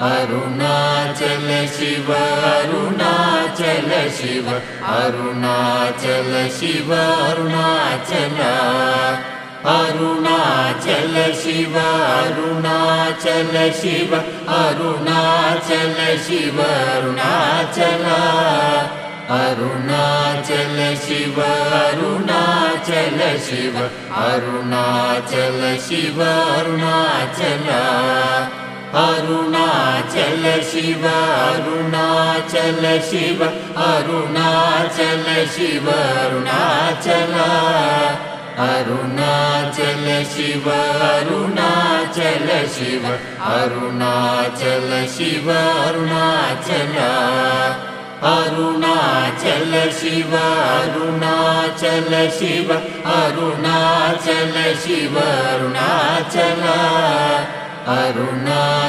Arunachal Shiva Arunachal Shiva Arunachal Shiva Arunachal Arunachal Shiva Arunachal Shiva Arunachal Shiva Arunachal Arunachal Shiva Arunachal Shiva Arunachal Shiva Arunachal Arunachal Shiva Arunachal Shiva Arunachal Shiva Arunachal Arunachal Shiva Arunachal Shiva Arunachal Shiva Arunachal Arunachal Shiva Arunachal Shiva Arunachal Shiva Arunachal Arunachal